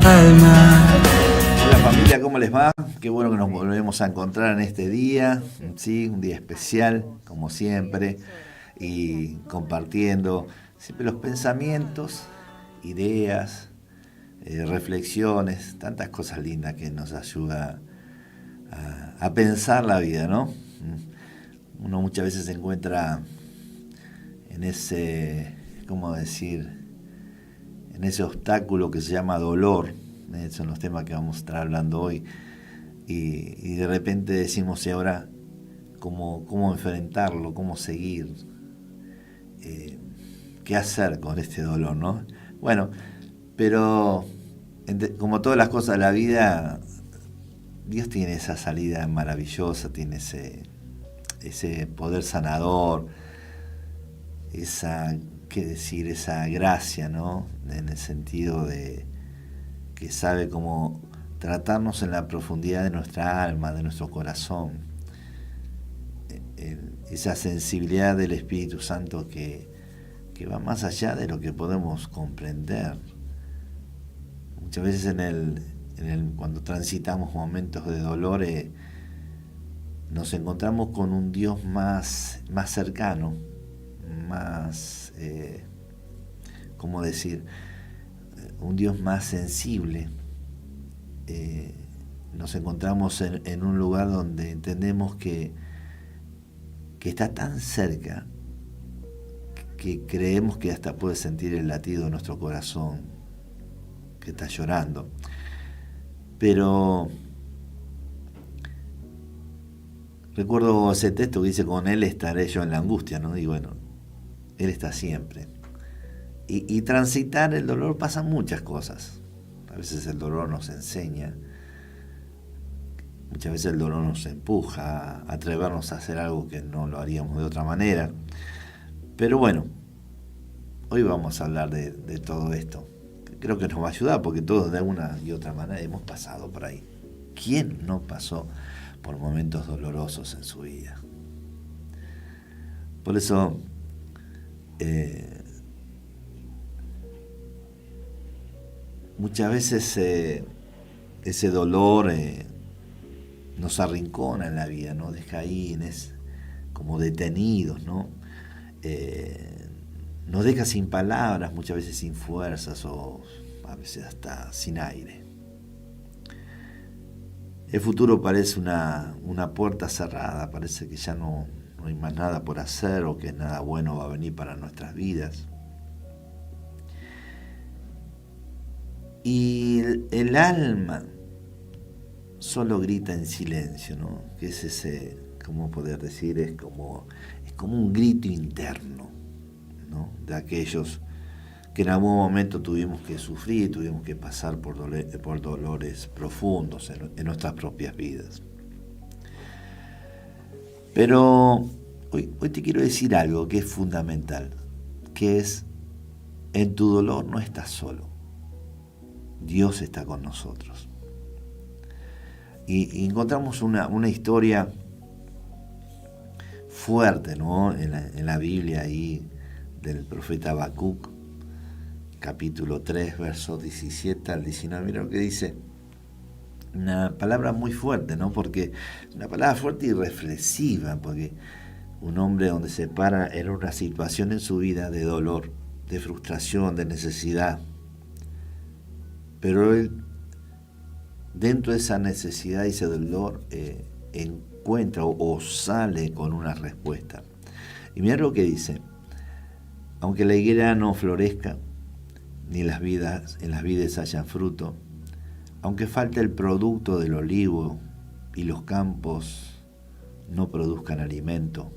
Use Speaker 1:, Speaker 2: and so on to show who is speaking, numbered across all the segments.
Speaker 1: alma.
Speaker 2: Hola familia, ¿cómo les va? Qué bueno que nos volvemos a encontrar en este día, sí, un día especial, como siempre, y compartiendo siempre los pensamientos, ideas, reflexiones, tantas cosas lindas que nos ayuda a pensar la vida, ¿no? Uno muchas veces se encuentra en ese, ¿cómo decir?, en ese obstáculo que se llama dolor. Son los temas que vamos a estar hablando hoy. Y de repente decimos, ¿y ahora cómo enfrentarlo? ¿Cómo seguir? ¿Qué hacer con este dolor, no? Bueno, pero como todas las cosas de la vida, Dios tiene esa salida maravillosa, tiene ese poder sanador, esa gracia, ¿no? En el sentido de que sabe cómo tratarnos en la profundidad de nuestra alma, de nuestro corazón. Esa sensibilidad del Espíritu Santo que va más allá de lo que podemos comprender. Muchas veces cuando transitamos momentos de dolor, nos encontramos con un Dios más cercano, más, ¿cómo decir?, un Dios más sensible. Nos encontramos en un lugar donde entendemos que está tan cerca que creemos que hasta puede sentir el latido de nuestro corazón, que está llorando. Pero recuerdo ese texto que dice, con Él estaré yo en la angustia, ¿no? Y bueno, Él está siempre. Y transitar el dolor pasan muchas cosas. A veces el dolor nos enseña, muchas veces el dolor nos empuja a atrevernos a hacer algo que no lo haríamos de otra manera. Pero bueno, hoy vamos a hablar de todo esto. Creo que nos va a ayudar porque todos de una y otra manera hemos pasado por ahí. ¿Quién no pasó por momentos dolorosos en su vida? Por eso, muchas veces ese dolor nos arrincona en la vida, ¿no? Deja ahí como detenidos, ¿no? Nos deja sin palabras, muchas veces sin fuerzas o a veces hasta sin aire. El futuro parece una puerta cerrada, parece que ya no hay más nada por hacer o que nada bueno va a venir para nuestras vidas. Y el alma solo grita en silencio, ¿no? Que es ese, ¿cómo poder decir? Es como un grito interno, ¿no? De aquellos que en algún momento tuvimos que sufrir, tuvimos que pasar por dolores profundos en nuestras propias vidas. Pero hoy te quiero decir algo que es fundamental, que es, en tu dolor no estás solo. Dios está con nosotros. Y encontramos una historia fuerte, ¿no? En la Biblia ahí del profeta Habacuc, capítulo 3, versos 17 al 19. Mira lo que dice. Una palabra muy fuerte, ¿no? Porque es una palabra fuerte y reflexiva, porque un hombre donde se para en una situación en su vida de dolor, de frustración, de necesidad. Pero él, dentro de esa necesidad y ese dolor, encuentra o sale con una respuesta. Y mira lo que dice. Aunque la higuera no florezca, ni en las vides hayan fruto, aunque falte el producto del olivo y los campos no produzcan alimento,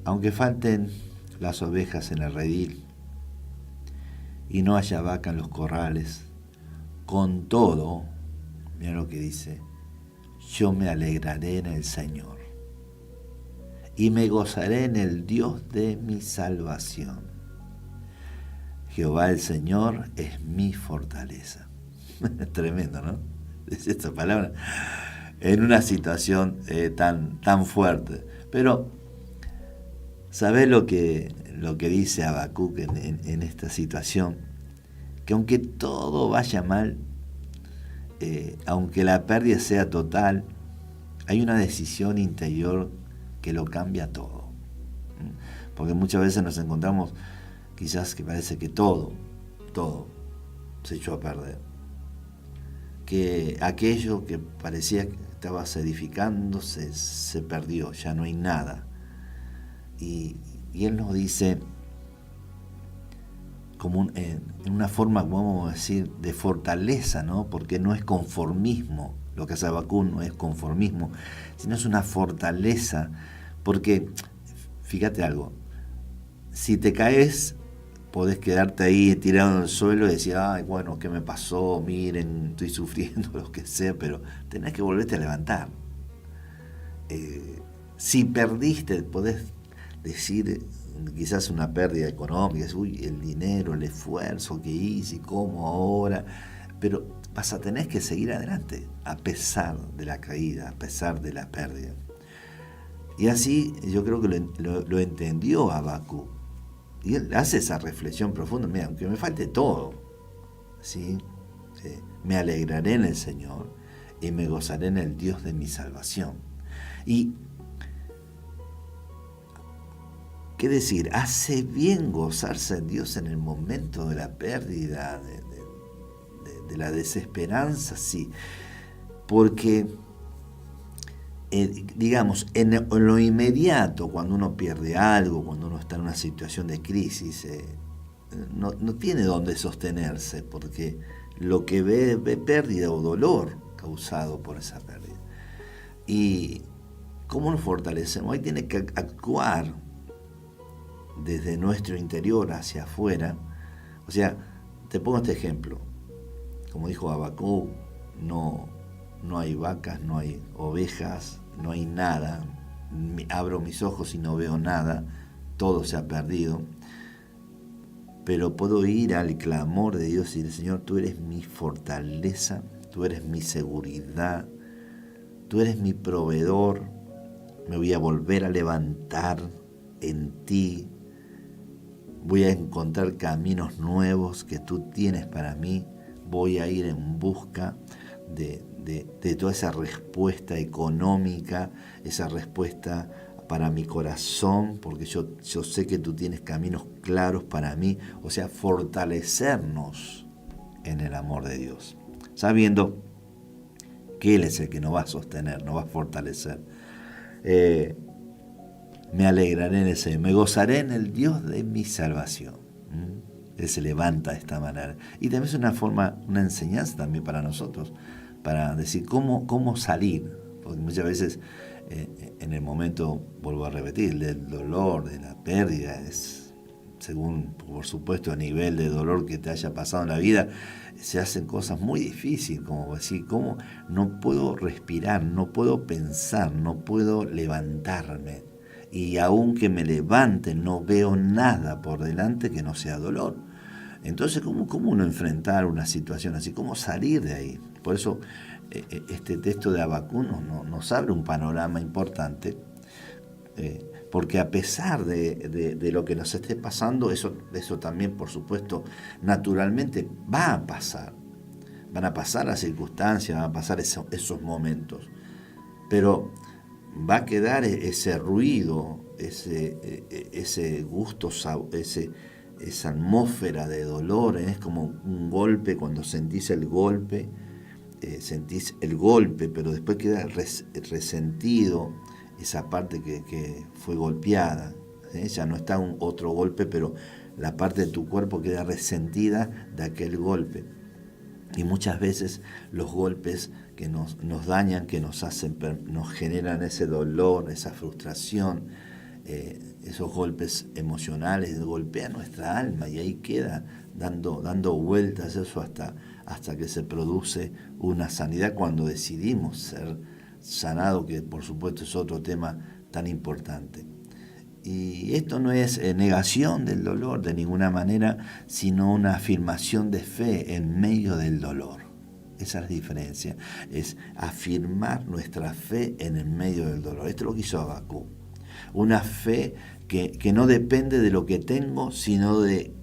Speaker 2: aunque falten las ovejas en el redil y no haya vaca en los corrales, con todo, mira lo que dice, yo me alegraré en el Señor y me gozaré en el Dios de mi salvación. Jehová el Señor es mi fortaleza. Tremendo, ¿no? Es esta palabra en una situación tan fuerte. Pero, ¿sabés lo que dice Habacuc en esta situación? que aunque todo vaya mal, aunque la pérdida sea total, hay una decisión interior que lo cambia todo. Porque muchas veces nos encontramos quizás que parece que todo se echó a perder. Que aquello que parecía que estabas edificando se perdió, ya no hay nada. Y Él nos dice, como en una forma, vamos a decir, de fortaleza, ¿no? Porque no es conformismo, lo que hace Habacuc no es conformismo, sino es una fortaleza, porque, fíjate algo, si te caes, podés quedarte ahí tirado en el suelo y decir, ay, bueno, ¿qué me pasó? Miren, estoy sufriendo, lo que sea, pero tenés que volverte a levantar. Si perdiste, podés decir quizás una pérdida económica, uy, el dinero, el esfuerzo que hice, cómo ahora, pero tenés que seguir adelante, a pesar de la caída, a pesar de la pérdida. Y así yo creo que lo entendió Habacuc. Y él hace esa reflexión profunda, mira, aunque me falte todo, ¿sí? Me alegraré en el Señor y me gozaré en el Dios de mi salvación. Y, ¿qué decir? Hace bien gozarse en Dios en el momento de la pérdida, de la desesperanza, sí, porque digamos, en lo inmediato, cuando uno pierde algo, cuando uno está en una situación de crisis, no tiene dónde sostenerse, porque lo que ve pérdida o dolor causado por esa pérdida. ¿Y cómo nos fortalecemos? Ahí tiene que actuar desde nuestro interior hacia afuera. O sea, te pongo este ejemplo. Como dijo Habacuc, no hay vacas, no hay ovejas, no hay nada. Abro mis ojos y no veo nada, todo se ha perdido. Pero puedo ir al clamor de Dios y decir, Señor, tú eres mi fortaleza, tú eres mi seguridad, tú eres mi proveedor, me voy a volver a levantar en ti, voy a encontrar caminos nuevos que tú tienes para mí, voy a ir en busca de toda esa respuesta económica, esa respuesta para mi corazón, porque yo sé que tú tienes caminos claros para mí, o sea, fortalecernos en el amor de Dios, sabiendo que Él es el que nos va a sostener, nos va a fortalecer. Me alegraré en el Señor, me gozaré en el Dios de mi salvación. Él se levanta de esta manera. Y también es una enseñanza también para nosotros, para decir cómo salir, porque muchas veces en el momento, vuelvo a repetir, del dolor, de la pérdida, es según, por supuesto, a nivel de dolor que te haya pasado en la vida, se hacen cosas muy difíciles, como decir, cómo no puedo respirar, no puedo pensar, no puedo levantarme. Y aunque me levante, no veo nada por delante que no sea dolor. Entonces, ¿cómo uno enfrentar una situación así? ¿Cómo salir de ahí? Por eso, este texto de Habacuc nos abre un panorama importante, porque a pesar de lo que nos esté pasando, eso también, por supuesto, naturalmente va a pasar. Van a pasar las circunstancias, van a pasar esos momentos. Pero va a quedar ese ruido, ese gusto, esa atmósfera de dolor, es como un golpe, cuando sentís el golpe, pero después queda resentido esa parte que fue golpeada, ya no está otro golpe, pero la parte de tu cuerpo queda resentida de aquel golpe. Y muchas veces los golpes que nos dañan, que nos generan ese dolor, esa frustración, esos golpes emocionales, golpean nuestra alma y ahí queda dando vueltas eso hasta que se produce una sanidad cuando decidimos ser sanados, que por supuesto es otro tema tan importante. Y esto no es negación del dolor de ninguna manera, sino una afirmación de fe en medio del dolor. Esa es la diferencia, es afirmar nuestra fe en el medio del dolor. Esto es lo que hizo Habacuc. Una fe que no depende de lo que tengo, sino de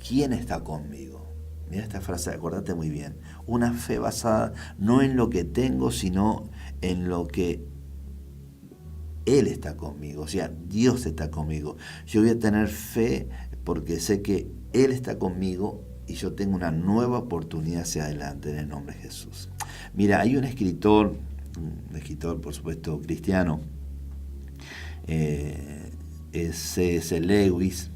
Speaker 2: quién está conmigo. Mira esta frase, acordate muy bien. Una fe basada no en lo que tengo, sino en lo que Él está conmigo. O sea, Dios está conmigo. Yo voy a tener fe porque sé que Él está conmigo y yo tengo una nueva oportunidad hacia adelante en el nombre de Jesús. Mira, hay un escritor por supuesto cristiano, es C.S. Lewis,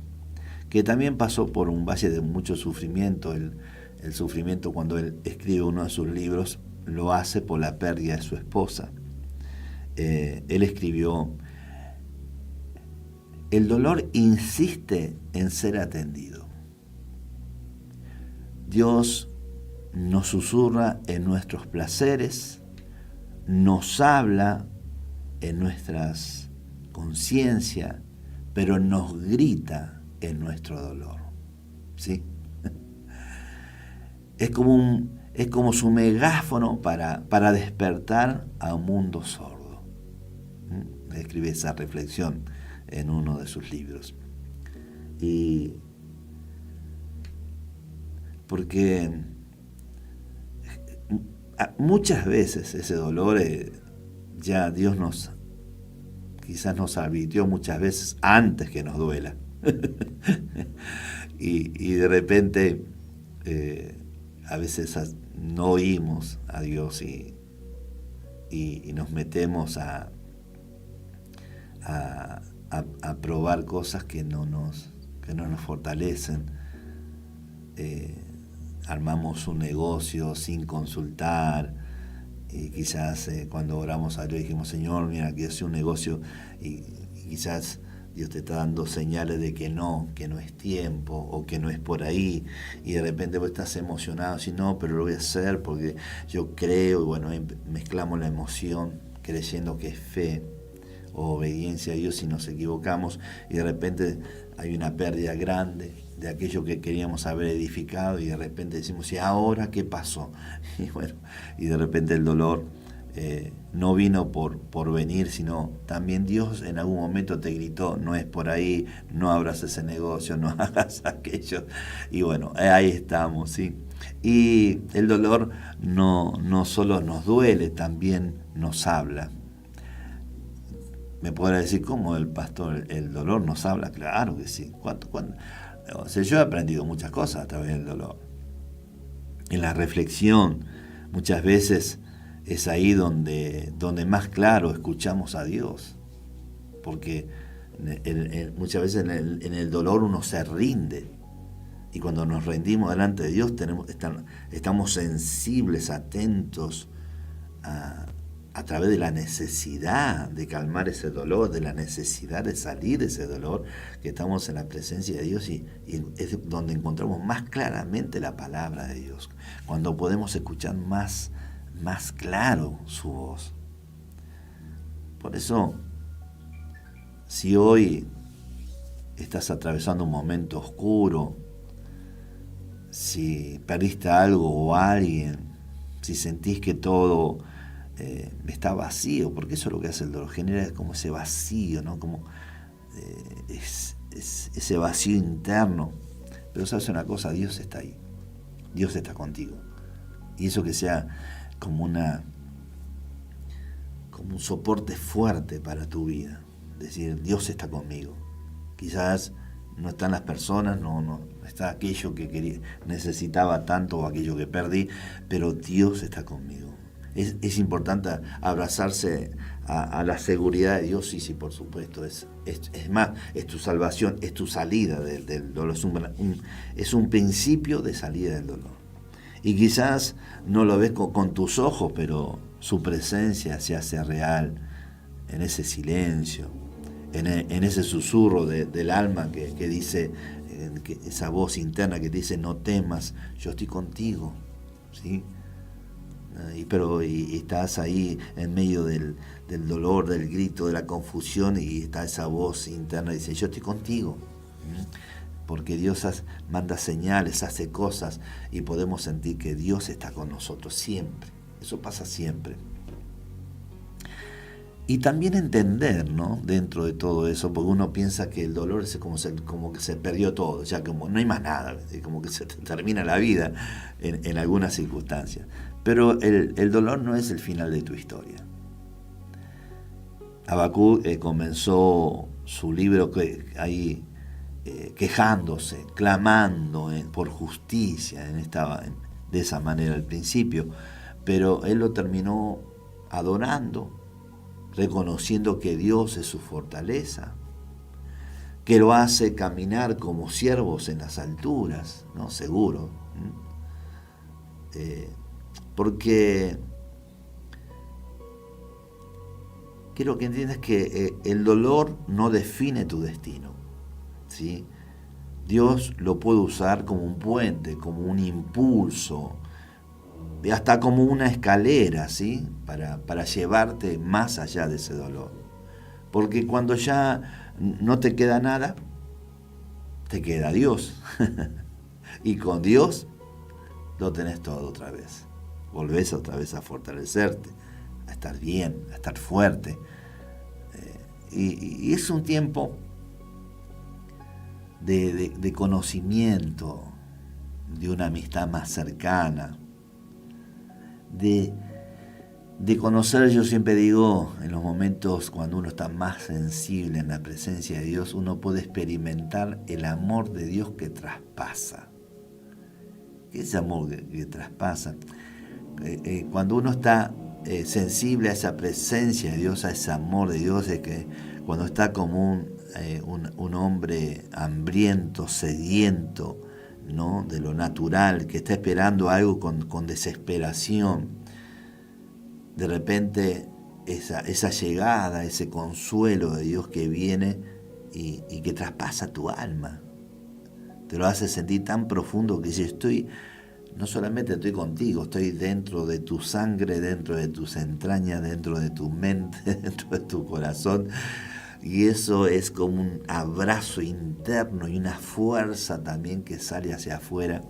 Speaker 2: que también pasó por un valle de mucho sufrimiento. El sufrimiento, cuando él escribe uno de sus libros, lo hace por la pérdida de su esposa. Él escribió: el dolor insiste en ser atendido. Dios nos susurra en nuestros placeres, nos habla en nuestras conciencias, pero nos grita en nuestro dolor. ¿Sí? Es como su megáfono para despertar a un mundo sordo. Escribe esa reflexión en uno de sus libros. Y porque muchas veces ese dolor ya Dios quizás nos advirtió muchas veces antes que nos duela. y de repente a veces no oímos a Dios y nos metemos a probar cosas que no nos fortalecen. Armamos un negocio sin consultar, y quizás cuando oramos a Dios dijimos: Señor, mira, que hace un negocio, y quizás Dios te está dando señales de que no es tiempo, o que no es por ahí, y de repente vos estás emocionado, si no, pero lo voy a hacer porque yo creo, y bueno, mezclamos la emoción creyendo que es fe o obediencia a Dios, y nos equivocamos, y de repente hay una pérdida grande de aquello que queríamos haber edificado, y de repente decimos: ¿y ahora qué pasó? Y bueno, y de repente el dolor no vino por venir, sino también Dios en algún momento te gritó: no es por ahí, no abras ese negocio, no hagas aquello. Y bueno, ahí estamos, ¿sí? Y el dolor no solo nos duele, también nos habla. Me podrá decir: ¿cómo el pastor, el dolor nos habla? Claro que sí. ¿Cuánto? O sea, yo he aprendido muchas cosas a través del dolor. En la reflexión, muchas veces es ahí donde más claro escuchamos a Dios. Porque muchas veces en el dolor uno se rinde. Y cuando nos rendimos delante de Dios estamos sensibles, atentos a través de la necesidad de calmar ese dolor, de la necesidad de salir de ese dolor, que estamos en la presencia de Dios, y es donde encontramos más claramente la palabra de Dios, cuando podemos escuchar más claro su voz. Por eso, si hoy estás atravesando un momento oscuro, si perdiste algo o a alguien, si sentís que todo está vacío, porque eso es lo que hace el dolor, genera como ese vacío, ¿no? Como ese vacío interno. Pero sabes una cosa, Dios está ahí, Dios está contigo, y eso que sea como un soporte fuerte para tu vida, decir: Dios está conmigo. Quizás no están las personas, no está aquello que necesitaba tanto, o aquello que perdí, pero Dios está conmigo. Es importante abrazarse a la seguridad de Dios, sí, por supuesto. Es más, es tu salvación, es tu salida del dolor. Es un principio de salida del dolor. Y quizás no lo ves con tus ojos, pero su presencia se hace real en ese silencio, en ese susurro del alma que dice, esa voz interna que dice: no temas, yo estoy contigo, ¿sí? Y estás ahí en medio del dolor, del grito, de la confusión, y está esa voz interna que dice: yo estoy contigo. Porque Dios manda señales, hace cosas, y podemos sentir que Dios está con nosotros siempre. Eso pasa siempre. Y también entender, ¿no? Dentro de todo eso, porque uno piensa que el dolor es como que se perdió todo, ya como no hay más nada, como que se te termina la vida en algunas circunstancias. Pero el dolor no es el final de tu historia. Habacuc comenzó su libro quejándose, clamando por justicia, de esa manera al principio, pero él lo terminó adorando, reconociendo que Dios es su fortaleza, que lo hace caminar como siervos en las alturas, ¿no? Seguro. Porque quiero que entiendas que el dolor no define tu destino, ¿sí? Dios lo puede usar como un puente, como un impulso, hasta como una escalera, ¿sí? Para llevarte más allá de ese dolor. Porque cuando ya no te queda nada, te queda Dios. Y con Dios lo tenés todo otra vez. Volvés otra vez a fortalecerte, a estar bien, a estar fuerte. Y es un tiempo de conocimiento, de una amistad más cercana, de conocer. Yo siempre digo, en los momentos cuando uno está más sensible en la presencia de Dios, uno puede experimentar el amor de Dios que traspasa. ¿Qué es ese amor que traspasa? Cuando uno está sensible a esa presencia de Dios, a ese amor de Dios, es que cuando está como un hombre hambriento, sediento, ¿no? De lo natural, que está esperando algo con desesperación, de repente esa llegada, ese consuelo de Dios que viene y que traspasa tu alma, te lo hace sentir tan profundo que si no solamente estoy contigo, estoy dentro de tu sangre, dentro de tus entrañas, dentro de tu mente, dentro de tu corazón. Y eso es como un abrazo interno y una fuerza también que sale hacia afuera,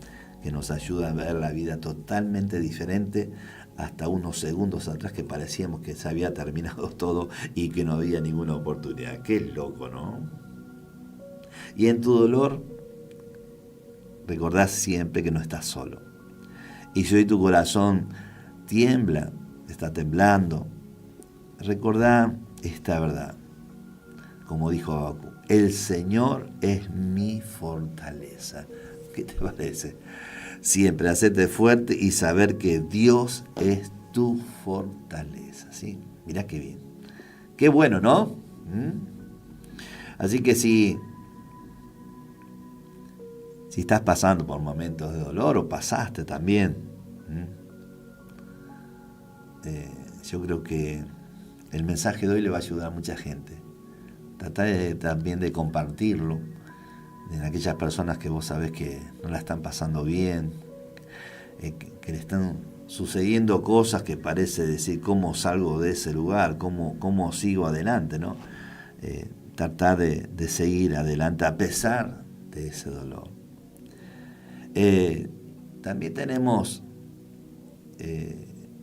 Speaker 2: que nos ayuda a ver la vida totalmente diferente. Hasta unos segundos atrás que parecíamos que se había terminado todo y que no había ninguna oportunidad. Qué loco, ¿no? Y en tu dolor, recordá siempre que no estás solo. Y si hoy tu corazón tiembla, está temblando, recordá esta verdad. Como dijo Habacuc, el Señor es mi fortaleza. ¿Qué te parece? Siempre hacerte fuerte y saber que Dios es tu fortaleza, ¿sí? Mirá qué bien. Qué bueno, ¿no? Así que si estás pasando por momentos de dolor o pasaste también, yo creo que el mensaje de hoy le va a ayudar a mucha gente. Trata también de compartirlo en aquellas personas que vos sabés que no la están pasando bien, que le están sucediendo cosas que parece decir cómo salgo de ese lugar, cómo sigo adelante, ¿no? Tratar de seguir adelante a pesar de ese dolor. También tenemos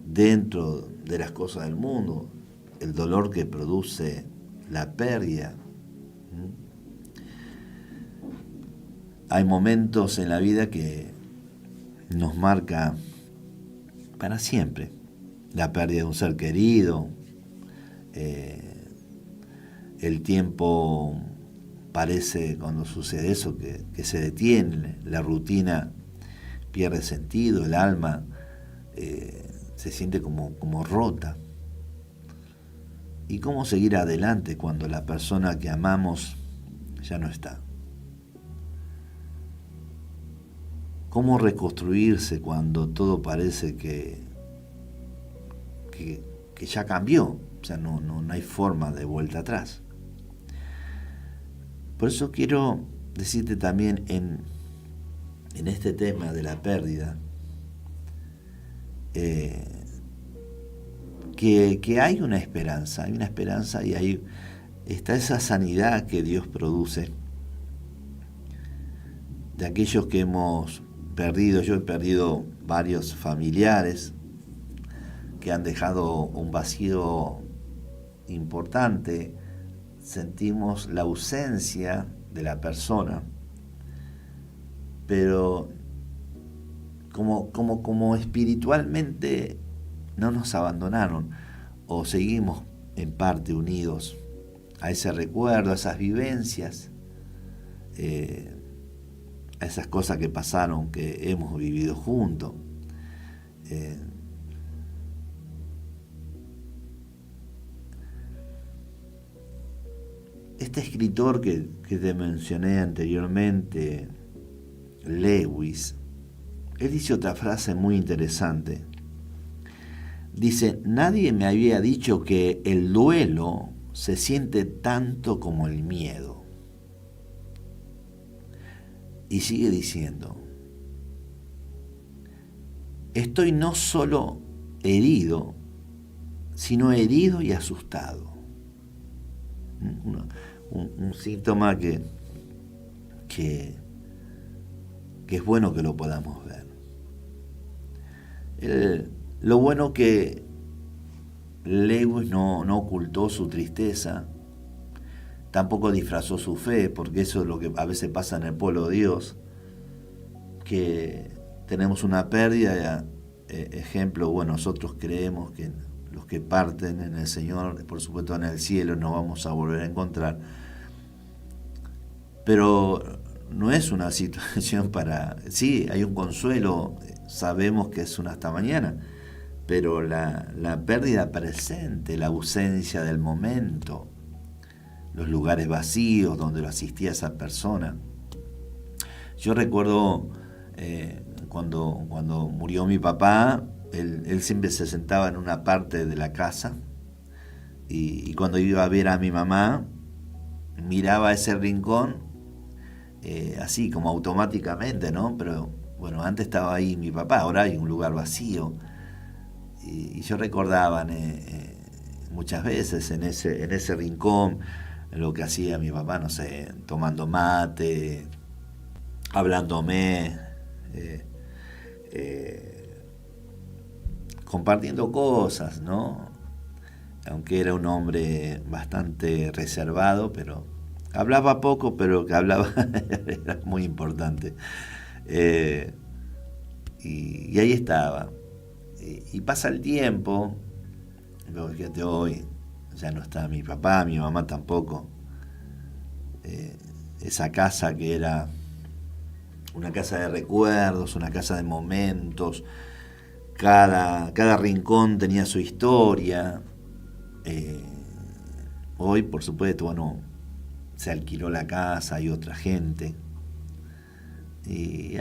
Speaker 2: dentro de las cosas del mundo el dolor que produce la pérdida. Hay momentos en la vida que nos marca para siempre la pérdida de un ser querido. El tiempo parece, cuando sucede eso, que se detiene, la rutina pierde sentido, el alma se siente como rota. ¿Y cómo seguir adelante cuando la persona que amamos ya no está? ¿Cómo reconstruirse cuando todo parece que ya cambió? O sea, no hay forma de vuelta atrás. Por eso quiero decirte también en este tema de la pérdida, que hay una esperanza y ahí está esa sanidad que Dios produce de aquellos que hemos perdido. Yo he perdido varios familiares que han dejado un vacío importante, sentimos la ausencia de la persona, pero como espiritualmente no nos abandonaron, o seguimos en parte unidos a ese recuerdo, a esas vivencias, a esas cosas que pasaron, que hemos vivido juntos. Este escritor que te mencioné anteriormente, Lewis, él dice otra frase muy interesante. Dice: nadie me había dicho que el duelo se siente tanto como el miedo. Y sigue diciendo: estoy no solo herido, sino herido y asustado. Un síntoma que es bueno que lo podamos ver. Lo bueno que Lewis no ocultó su tristeza, tampoco disfrazó su fe, porque eso es lo que a veces pasa en el pueblo de Dios, que tenemos una pérdida, ejemplo, bueno, nosotros creemos que los que parten en el Señor, por supuesto en el cielo, nos vamos a volver a encontrar, pero no es una situación para... Sí, hay un consuelo, sabemos que es un hasta mañana, pero la pérdida presente, la ausencia del momento, los lugares vacíos donde lo asistía esa persona. Yo recuerdo cuando murió mi papá, él siempre se sentaba en una parte de la casa, y cuando iba a ver a mi mamá, miraba ese rincón, así como automáticamente, ¿no? Pero bueno, antes estaba ahí mi papá, ahora hay un lugar vacío. Y yo recordaba muchas veces en ese rincón lo que hacía mi papá, no sé, tomando mate, hablándome, compartiendo cosas, ¿no? Aunque era un hombre bastante reservado, pero hablaba poco, pero que hablaba era muy importante. Y ahí estaba. Y pasa el tiempo, luego fíjate, hoy ya no está mi papá, mi mamá tampoco. Esa casa que era una casa de recuerdos, una casa de momentos, cada rincón tenía su historia. Hoy, por supuesto, bueno, se alquiló la casa, hay otra gente. Y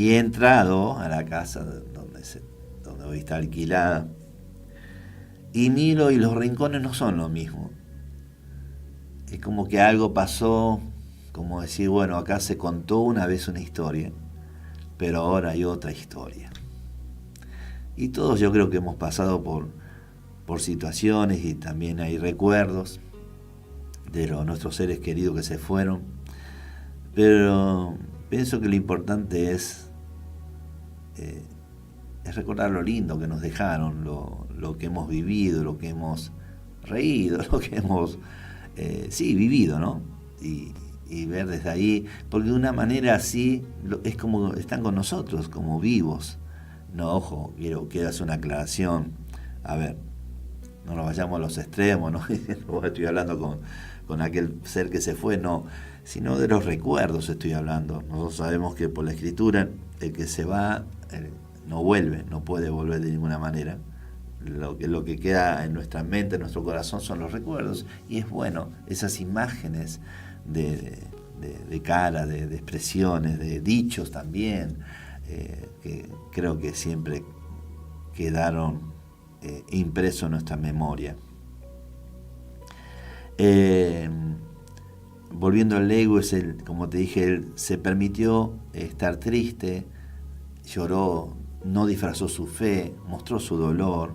Speaker 2: he entrado a la casa donde hoy está alquilada, y miro y los rincones no son lo mismo. Es como que algo pasó, como decir, bueno, acá se contó una vez una historia, pero ahora hay otra historia. Y todos yo creo que hemos pasado por situaciones, y también hay recuerdos de nuestros seres queridos que se fueron. Pero pienso que lo importante es recordar lo lindo que nos dejaron, lo que hemos vivido, lo que hemos reído, lo que hemos vivido, ¿no? Y ver desde ahí, porque de una manera así es como están con nosotros, como vivos. No, ojo, quiero hacer una aclaración. A ver, no nos vayamos a los extremos, ¿no? No estoy hablando con aquel ser que se fue, no, sino de los recuerdos estoy hablando. Nosotros sabemos que por la Escritura el que se va no vuelve, no puede volver de ninguna manera. Lo que queda en nuestra mente, en nuestro corazón, son los recuerdos, y es bueno esas imágenes de cara, de expresiones, de dichos también, que creo que siempre quedaron impresos en nuestra memoria. Volviendo al Lewis, como te dije, él se permitió estar triste, lloró, no disfrazó su fe, mostró su dolor,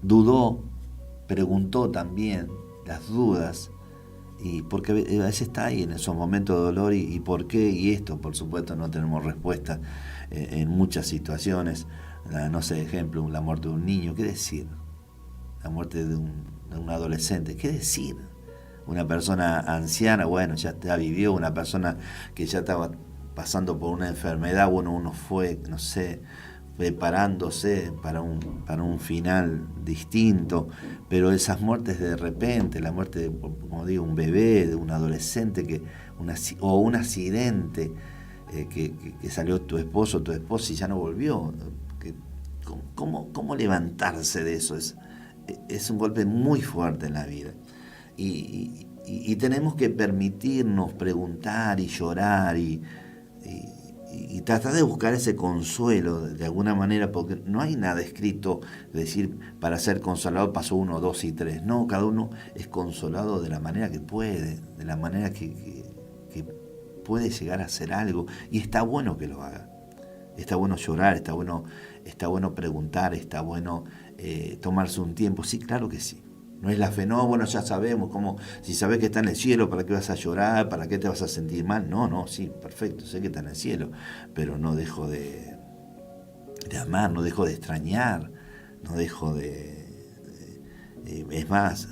Speaker 2: dudó, preguntó también las dudas, y porque a veces está ahí en esos momentos de dolor, y por qué, y esto, por supuesto, no tenemos respuesta en muchas situaciones. No sé, ejemplo, la muerte de un niño, ¿qué decir? la muerte de un adolescente. ¿Qué decir? Una persona anciana, bueno, ya vivió, una persona que ya estaba pasando por una enfermedad, bueno, uno fue, no sé, preparándose para un final distinto, pero esas muertes de repente, la muerte de, como digo, un bebé, de un adolescente, o un accidente, que salió tu esposo o tu esposa y ya no volvió. ¿Cómo levantarse de eso? Es un golpe muy fuerte en la vida. Y tenemos que permitirnos preguntar y llorar y tratar de buscar ese consuelo de alguna manera, porque no hay nada escrito, es decir, para ser consolado paso 1, 2 y 3. No, cada uno es consolado de la manera que puede, de la manera que puede llegar a hacer algo, y está bueno que lo haga. Está bueno llorar, está bueno preguntar, está bueno tomarse un tiempo. Sí, claro que sí. No es la fe, no, bueno, ya sabemos, cómo, si sabes que está en el cielo, ¿para qué vas a llorar? ¿Para qué te vas a sentir mal? No, sí, perfecto, sé que está en el cielo, pero no dejo de amar, no dejo de extrañar, no dejo es más,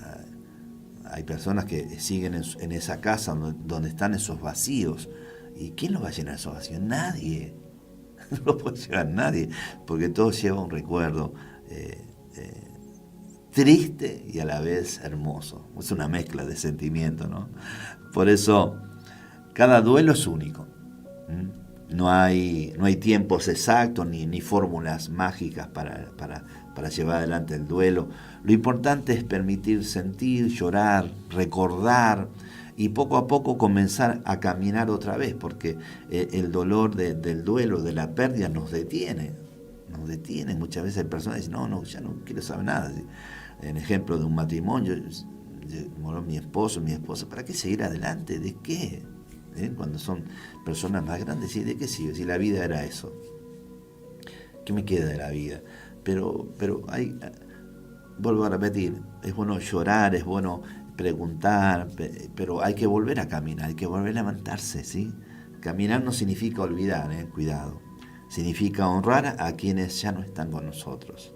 Speaker 2: hay personas que siguen en esa casa donde están esos vacíos. ¿Y quién los va a llenar esos vacíos? Nadie. No lo puede llevar nadie, porque todo lleva un recuerdo triste y a la vez hermoso. Es una mezcla de sentimientos, ¿no? Por eso, cada duelo es único. No hay tiempos exactos ni fórmulas mágicas para llevar adelante el duelo. Lo importante es permitir sentir, llorar, recordar y poco a poco comenzar a caminar otra vez, porque el dolor del duelo, de la pérdida, nos detiene. Muchas veces hay personas que dicen, no, ya no quiero saber nada. En ejemplo de un matrimonio, murió mi esposo, mi esposa, ¿para qué seguir adelante? ¿De qué? Cuando son personas más grandes, ¿de qué sigue? Si la vida era eso, ¿qué me queda de la vida? Pero vuelvo a repetir, es bueno llorar, es bueno preguntar, pero hay que volver a caminar, hay que volver a levantarse, ¿sí? Caminar no significa olvidar, cuidado. Significa honrar a quienes ya no están con nosotros,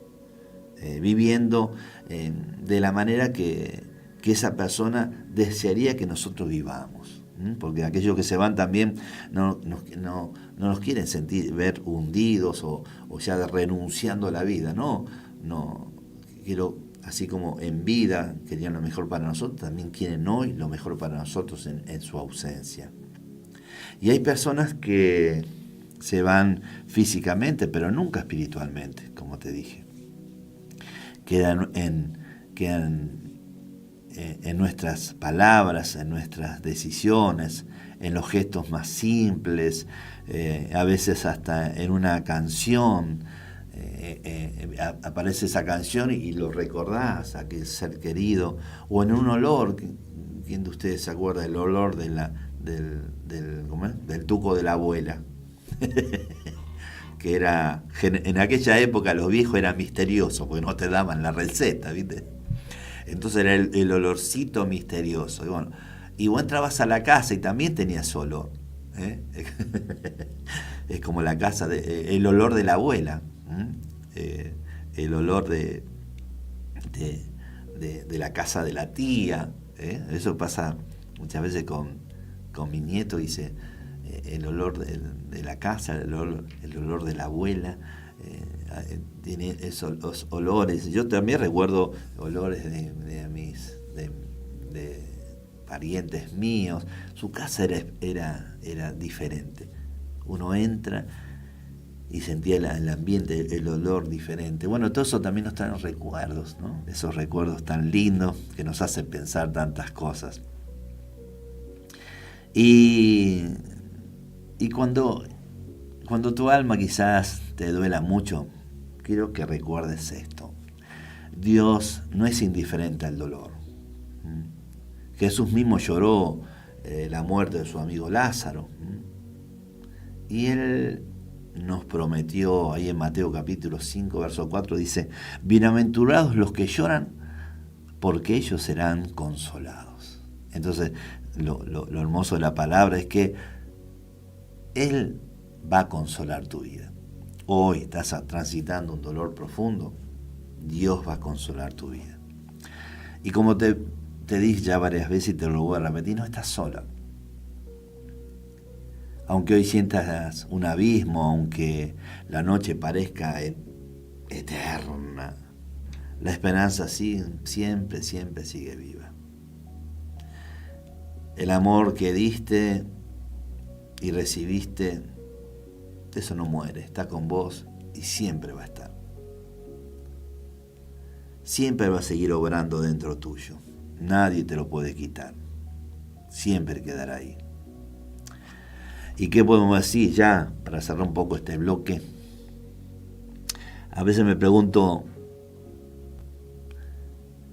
Speaker 2: viviendo de la manera que esa persona desearía que nosotros vivamos. Porque aquellos que se van también no nos quieren ver hundidos o ya renunciando a la vida. No, quiero, así como en vida querían lo mejor para nosotros, también quieren hoy lo mejor para nosotros en su ausencia. Y hay personas que se van físicamente, pero nunca espiritualmente, como te dije. Quedan en nuestras palabras, en nuestras decisiones, en los gestos más simples, a veces hasta en una canción. Aparece esa canción y lo recordás a aquel ser querido, o en un olor. ¿Quién de ustedes se acuerda del olor del tuco de la abuela? Que era, en aquella época los viejos eran misteriosos porque no te daban la receta, ¿viste? Entonces era el olorcito misterioso. Y vos entrabas a la casa y también tenías olor, es como la casa el olor de la abuela, el olor de la casa de la tía, eso pasa muchas veces con mi nieto. Dice, el olor de la casa, el olor de la abuela, tiene esos olores. Yo también recuerdo olores de parientes míos. Su casa era diferente. Uno entra y sentía el ambiente, el olor diferente. Bueno, todo eso también nos trae recuerdos, ¿no? Esos recuerdos tan lindos que nos hacen pensar tantas cosas. Y cuando tu alma quizás te duela mucho, quiero que recuerdes esto. Dios no es indiferente al dolor. Jesús mismo lloró la muerte de su amigo Lázaro. Y Él nos prometió, ahí en Mateo capítulo 5, verso 4, dice, bienaventurados los que lloran, porque ellos serán consolados. Entonces, lo hermoso de la palabra es que Él va a consolar tu vida. Hoy estás transitando un dolor profundo, Dios va a consolar tu vida. Y como te dije ya varias veces y te lo voy a repetir, no estás sola. Aunque hoy sientas un abismo, aunque la noche parezca eterna, la esperanza siempre, siempre sigue viva. El amor que diste y recibiste, eso no muere, está con vos y siempre va a estar. Siempre va a seguir obrando dentro tuyo. Nadie te lo puede quitar. Siempre quedará ahí. ¿Y qué podemos decir ya para cerrar un poco este bloque? A veces me pregunto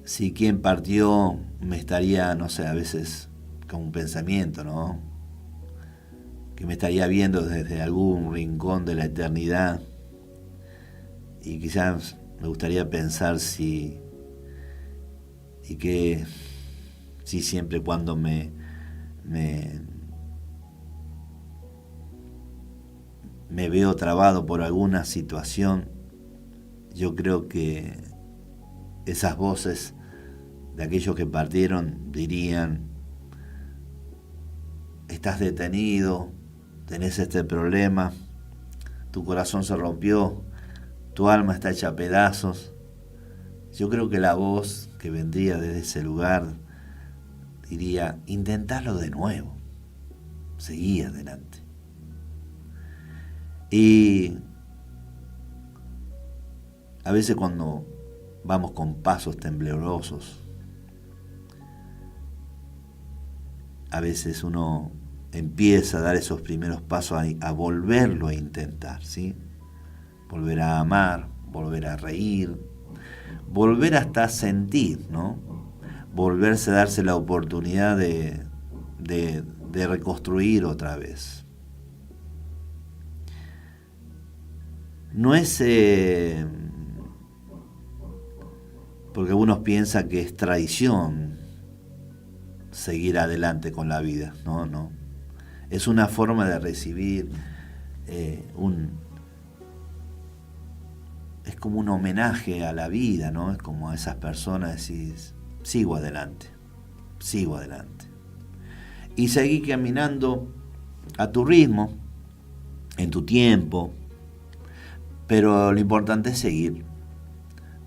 Speaker 2: si quien partió me estaría, no sé, a veces con un pensamiento, ¿no? Que me estaría viendo desde algún rincón de la eternidad. Y quizás me gustaría pensar si siempre cuando me veo trabado por alguna situación, yo creo que esas voces de aquellos que partieron dirían: estás detenido, tenés este problema, tu corazón se rompió, tu alma está hecha a pedazos. Yo creo que la voz que vendría desde ese lugar diría: intentalo de nuevo, seguí adelante. Y a veces cuando vamos con pasos temblorosos, a veces uno empieza a dar esos primeros pasos a volverlo a intentar, ¿sí? Volver a amar, volver a reír, volver hasta sentir, ¿no? Volverse a darse la oportunidad de reconstruir otra vez. No es porque algunos piensan que es traición seguir adelante con la vida. No. Es una forma de recibir es como un homenaje a la vida, ¿no? Es como a esas personas decís: sigo adelante. Y seguí caminando a tu ritmo, en tu tiempo, pero lo importante es seguir,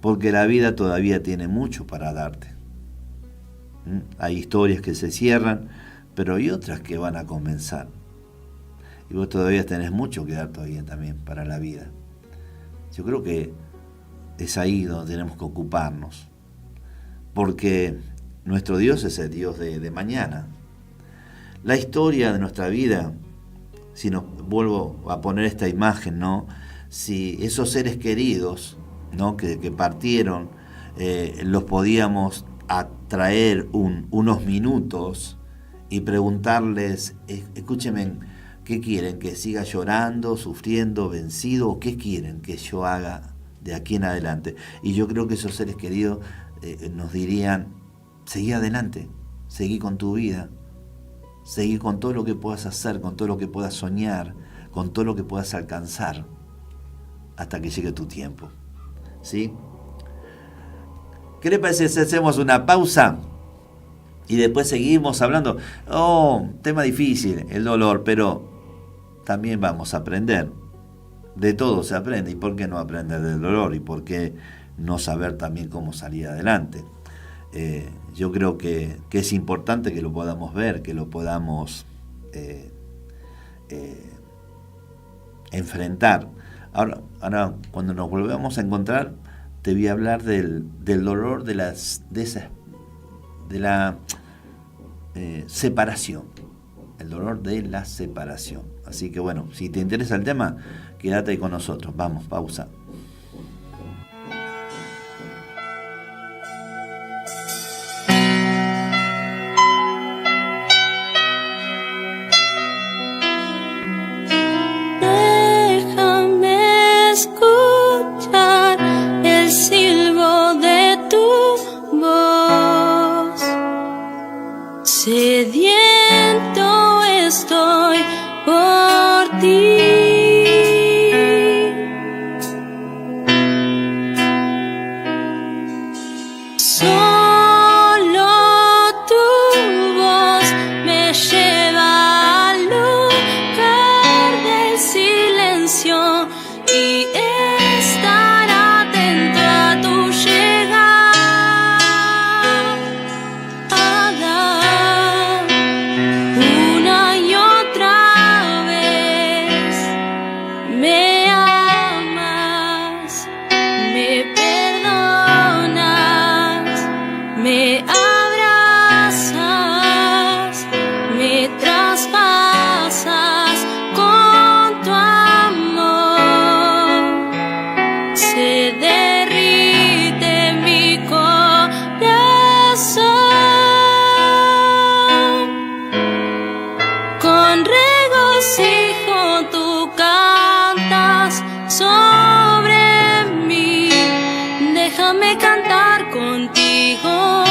Speaker 2: porque la vida todavía tiene mucho para darte. Hay historias que se cierran, pero hay otras que van a comenzar. Y vos todavía tenés mucho que dar todavía también para la vida. Yo creo que es ahí donde tenemos que ocuparnos, porque nuestro Dios es el Dios de mañana. La historia de nuestra vida, si nos vuelvo a poner esta imagen, ¿no? Si esos seres queridos, ¿no? que partieron, los podíamos atraer unos minutos y preguntarles: escúchenme, ¿qué quieren? ¿Que siga llorando, sufriendo, vencido? ¿O qué quieren que yo haga de aquí en adelante? Y yo creo que esos seres queridos nos dirían: seguí adelante, seguí con tu vida, seguí con todo lo que puedas hacer, con todo lo que puedas soñar, con todo lo que puedas alcanzar, hasta que llegue tu tiempo. ¿Sí? ¿Qué le parece si hacemos una pausa y después seguimos hablando? Tema difícil, el dolor, pero también vamos a aprender. De todo se aprende. ¿Y por qué no aprender del dolor? ¿Y por qué no saber también cómo salir adelante? Yo creo que es importante que lo podamos ver, que lo podamos enfrentar. Ahora, cuando nos volvamos a encontrar, te voy a hablar del dolor de la separación. El dolor de la separación. Así que bueno, si te interesa el tema, quédate ahí con nosotros. Vamos, pausa.
Speaker 1: Déjame escuchar el silbo de tu voz. Sediento estoy por ti. y estar atento a tu llegada. Una y otra vez me amas, me perdonas, me abrazas, me traspasas con tu amor. Se derrite mi corazón. Con regocijo tú cantas sobre mí. Déjame cantar contigo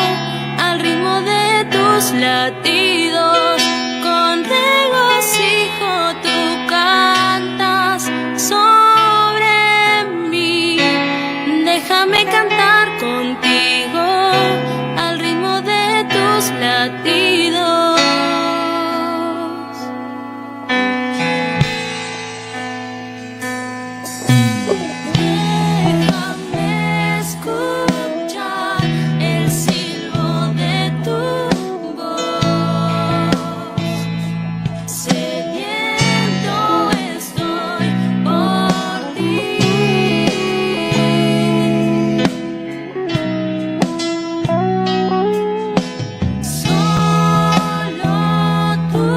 Speaker 1: al ritmo de tus latidos. Con regocijo tú cantas sobre mí. Déjame cantar contigo al ritmo de tus latidos. Déjame escuchar el silbo de tu voz. Sediento estoy por ti. Solo tu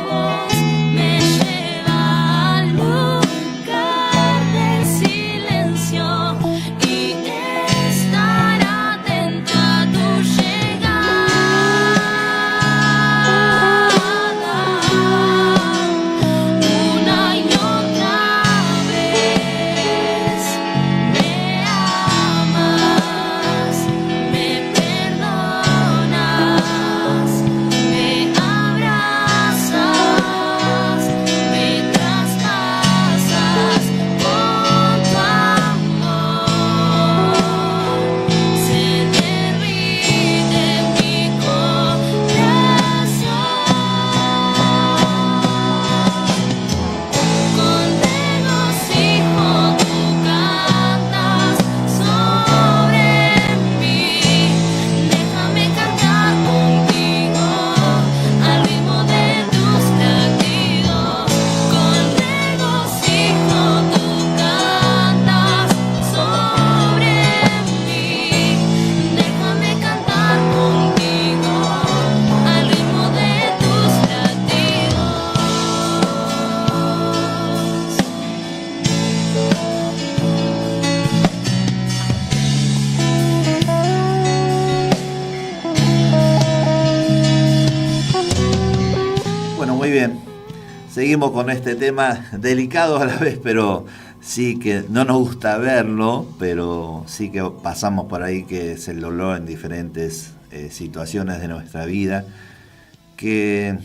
Speaker 1: voz me lleva al lugar del silencio y estar atento a tu llegada. Una y otra vez me amas, me perdonas, me abrazas, me traspasas con tu amor. Se derrite mi corazón. Con regocijo tú cantas sobre mí. Déjame cantar contigo al ritmo de tus latidos. Con regocijo tú cantas sobre mí. Déjame cantar contigo al ritmo de tus
Speaker 2: Bueno, muy bien. Seguimos con este tema delicado a la vez, pero sí que no nos gusta verlo, pero sí que pasamos por ahí, que es el dolor en diferentes situaciones de nuestra vida, que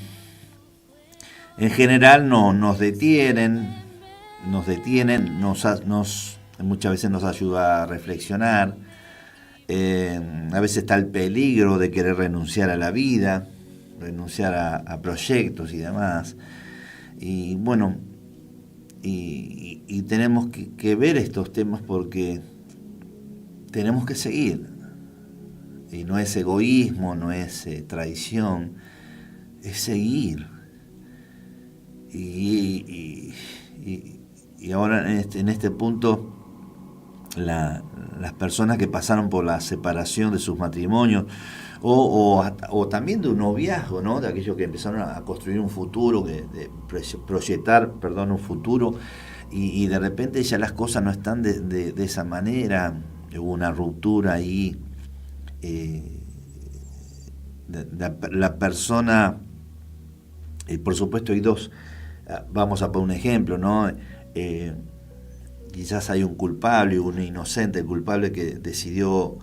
Speaker 2: en general nos detienen, muchas veces nos ayuda a reflexionar. A veces está el peligro de querer renunciar a la vida, renunciar a proyectos y demás. Y bueno, y tenemos que ver estos temas porque tenemos que seguir. Y no es egoísmo, no es traición, es seguir. Y ahora en este punto, las personas que pasaron por la separación de sus matrimonios o también de un noviazgo, ¿no? De aquellos que empezaron a construir un futuro, de proyectar, un futuro, y de repente ya las cosas no están de esa manera. Hubo una ruptura ahí. La persona, por supuesto hay dos, vamos a poner un ejemplo, ¿no? Quizás hay un culpable y un inocente. El culpable que decidió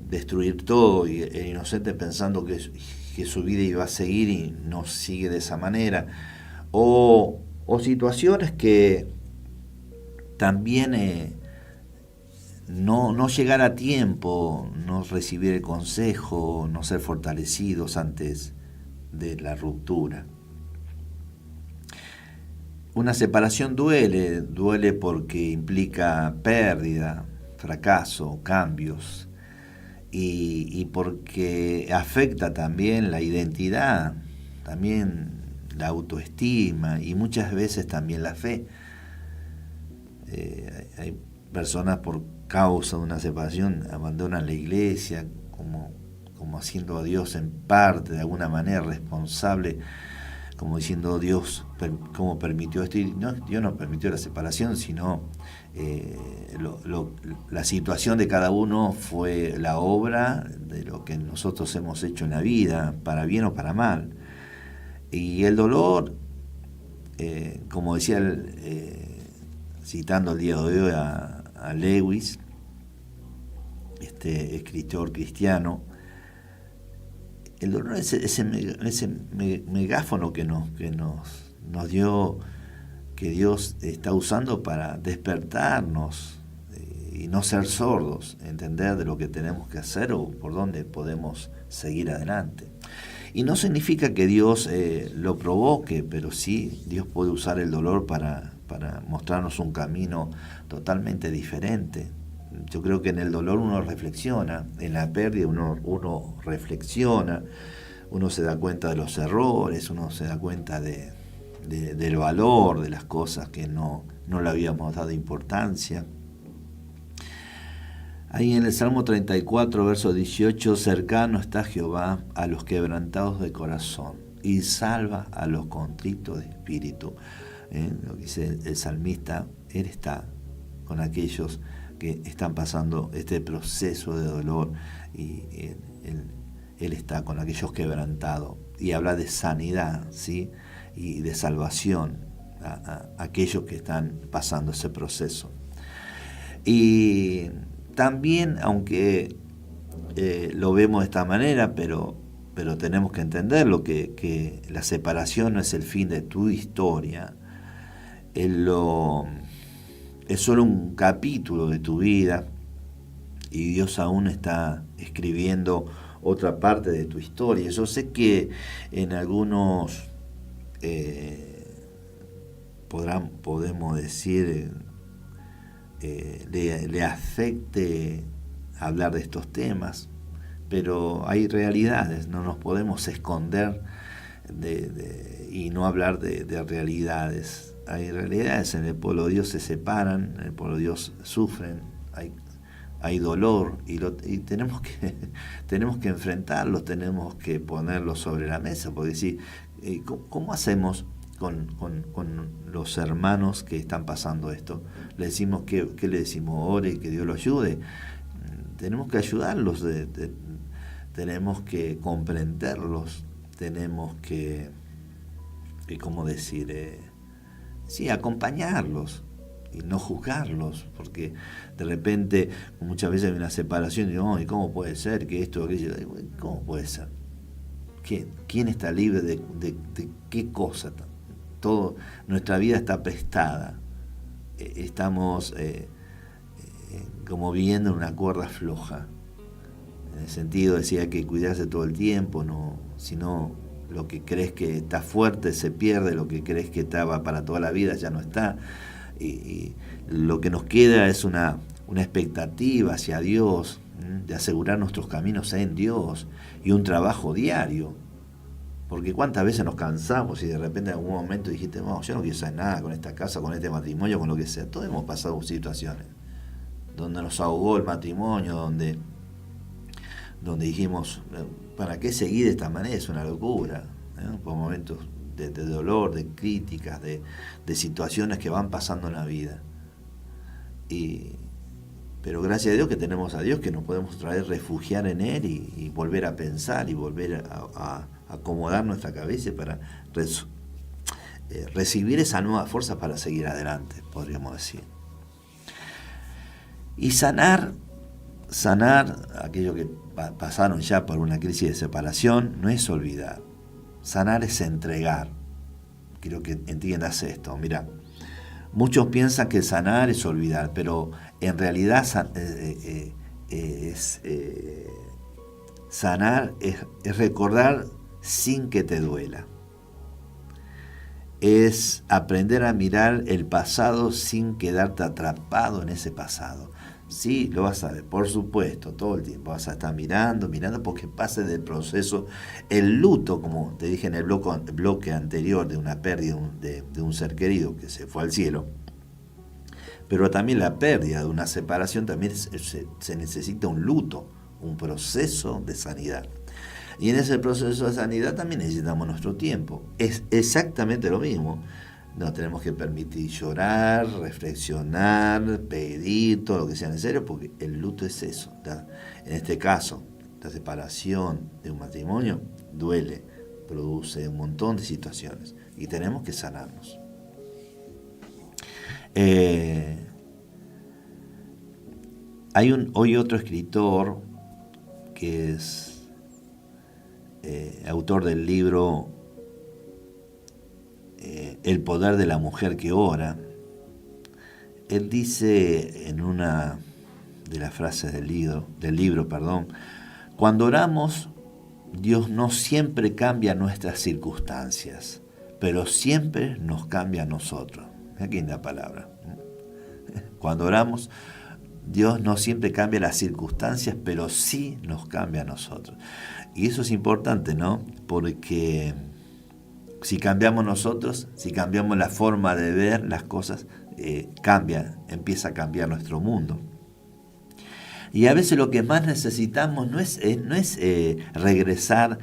Speaker 2: destruir todo, y el inocente pensando que su vida iba a seguir y no sigue de esa manera. O situaciones que también no llegar a tiempo, no recibir el consejo, no ser fortalecidos antes de la ruptura. una separación duele porque implica pérdida, fracaso, cambios, y porque afecta también la identidad, también la autoestima y muchas veces también la fe. Hay personas por causa de una separación abandonan la iglesia como haciendo a Dios en parte, de alguna manera responsable, como diciendo Dios cómo permitió esto. Y no, Dios no permitió la separación, sino la situación de cada uno fue la obra de lo que nosotros hemos hecho en la vida, para bien o para mal. Y el dolor, como decía, citando el día de hoy a Lewis, este escritor cristiano, el dolor es ese megáfono que nos dio, que Dios está usando para despertarnos y no ser sordos, entender de lo que tenemos que hacer o por dónde podemos seguir adelante. Y no significa que Dios lo provoque, pero sí Dios puede usar el dolor para mostrarnos un camino totalmente diferente. Yo creo que en el dolor uno reflexiona, en la pérdida uno reflexiona, uno se da cuenta de los errores, uno se da cuenta del valor de las cosas que no le habíamos dado importancia. Ahí en el Salmo 34, verso 18, cercano está Jehová a los quebrantados de corazón y salva a los contritos de espíritu. Lo que dice el salmista, Él está con aquellos que están pasando este proceso de dolor y Él está con aquellos quebrantados y habla de sanidad, ¿sí? Y de salvación a aquellos que están pasando ese proceso. Y también, aunque lo vemos de esta manera, pero tenemos que entenderlo, que la separación no es el fin de tu historia, es solo un capítulo de tu vida y Dios aún está escribiendo otra parte de tu historia. Yo sé que en algunos podemos decir le afecte hablar de estos temas, pero hay realidades, no nos podemos esconder y no hablar de realidades. Hay realidades, en el pueblo de Dios se separan, en el pueblo de Dios sufren, hay dolor y tenemos que enfrentarlos, tenemos que ponerlos sobre la mesa, porque decir, ¿cómo hacemos con los hermanos que están pasando esto? Le decimos ¿qué le decimos? Ore, que Dios lo ayude. Tenemos que ayudarlos, tenemos que comprenderlos, tenemos que ¿cómo decir? Sí, acompañarlos y no juzgarlos, porque de repente muchas veces hay una separación y digo, ¿y cómo puede ser que esto o aquello? ¿Cómo puede ser? ¿Quién está libre de qué cosa? Nuestra vida está prestada. Estamos como viviendo en una cuerda floja. En el sentido, decía, que cuidarse todo el tiempo, no, sino lo que crees que está fuerte se pierde, lo que crees que estaba para toda la vida ya no está. Y lo que nos queda es una expectativa hacia Dios, de asegurar nuestros caminos en Dios y un trabajo diario. Porque cuántas veces nos cansamos y de repente en algún momento dijiste, no, yo no quiero hacer nada con esta casa, con este matrimonio, con lo que sea. Todos hemos pasado situaciones donde nos ahogó el matrimonio, donde dijimos, ¿para qué seguir de esta manera? Es una locura, por momentos de dolor, de críticas, de situaciones que van pasando en la vida. Pero gracias a Dios que tenemos a Dios, que nos podemos refugiar en Él y volver a pensar y volver a acomodar nuestra cabeza para recibir esa nueva fuerza para seguir adelante, podríamos decir. Y sanar aquello que pasaron ya por una crisis de separación no es olvidar. Sanar es entregar. Quiero que entiendas esto. Mira, muchos piensan que sanar es olvidar, pero en realidad sanar es recordar sin que te duela. es aprender a mirar el pasado sin quedarte atrapado en ese pasado. Sí, lo vas a ver, por supuesto, todo el tiempo vas a estar mirando, porque pase del proceso. El luto, como te dije en el bloque anterior, de una pérdida de un ser querido que se fue al cielo, pero también la pérdida de una separación, también se necesita un luto, un proceso de sanidad. Y en ese proceso de sanidad también necesitamos nuestro tiempo. Es exactamente lo mismo. Nos tenemos que permitir llorar, reflexionar, pedir, todo lo que sea necesario, porque el luto es eso. ¿Tá? En este caso, la separación de un matrimonio duele, produce un montón de situaciones y tenemos que sanarnos. Hay hoy otro escritor que es autor del libro El poder de la mujer que ora. Él dice en una de las frases del libro, cuando oramos, Dios no siempre cambia nuestras circunstancias, pero siempre nos cambia a nosotros. Aquí en la palabra. Cuando oramos, Dios no siempre cambia las circunstancias, pero sí nos cambia a nosotros. Y eso es importante, ¿no? Porque si cambiamos nosotros, si cambiamos la forma de ver las cosas, empieza a cambiar nuestro mundo. Y a veces lo que más necesitamos no es regresar,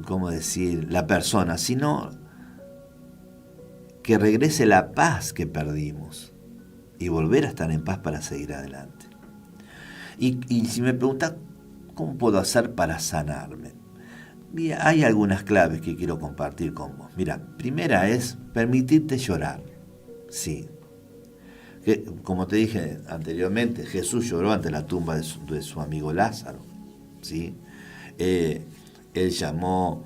Speaker 2: ¿cómo decir?, la persona, sino que regrese la paz que perdimos y volver a estar en paz para seguir adelante. Y si me preguntas, ¿cómo puedo hacer para sanarme? Mira, hay algunas claves que quiero compartir con vos. Mira, primera es permitirte llorar. Sí. Como te dije anteriormente, Jesús lloró ante la tumba de su amigo Lázaro. ¿Sí? Él llamó,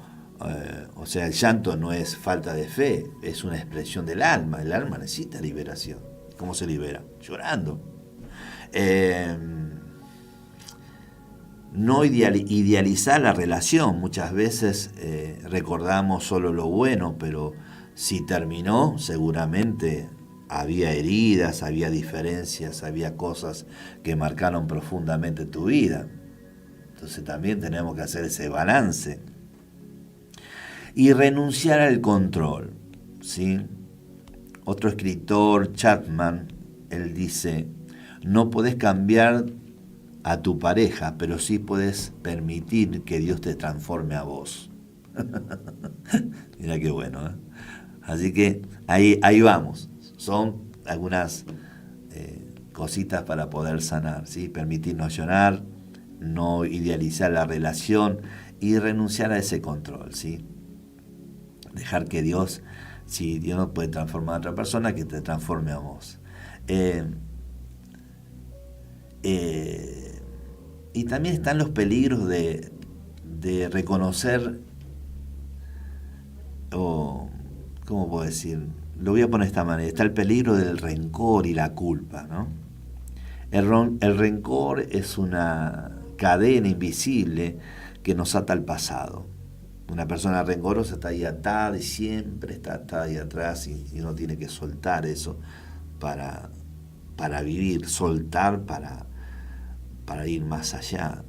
Speaker 2: el llanto no es falta de fe, es una expresión del alma. El alma necesita liberación. ¿Cómo se libera? Llorando. No idealizar la relación. Muchas veces recordamos solo lo bueno, pero si terminó, seguramente había heridas, había diferencias, había cosas que marcaron profundamente tu vida. Entonces también tenemos que hacer ese balance. Y renunciar al control, ¿sí? Otro escritor, Chapman, él dice, no podés cambiar a tu pareja, pero sí podés permitir que Dios te transforme a vos. Mira qué bueno, ¿eh? Así que ahí vamos. Son algunas cositas para poder sanar, ¿sí? Permitirnos llorar, no idealizar la relación y renunciar a ese control, ¿sí? Dejar que Dios, si Dios no puede transformar a otra persona, que te transforme a vos. Y también están los peligros de reconocer, o ¿cómo puedo decir? Lo voy a poner de esta manera. Está el peligro del rencor y la culpa, ¿no? El rencor es una cadena invisible que nos ata al pasado. Una persona rencorosa está ahí atada y siempre está atada ahí atrás y uno tiene que soltar eso para vivir, soltar para ir más allá.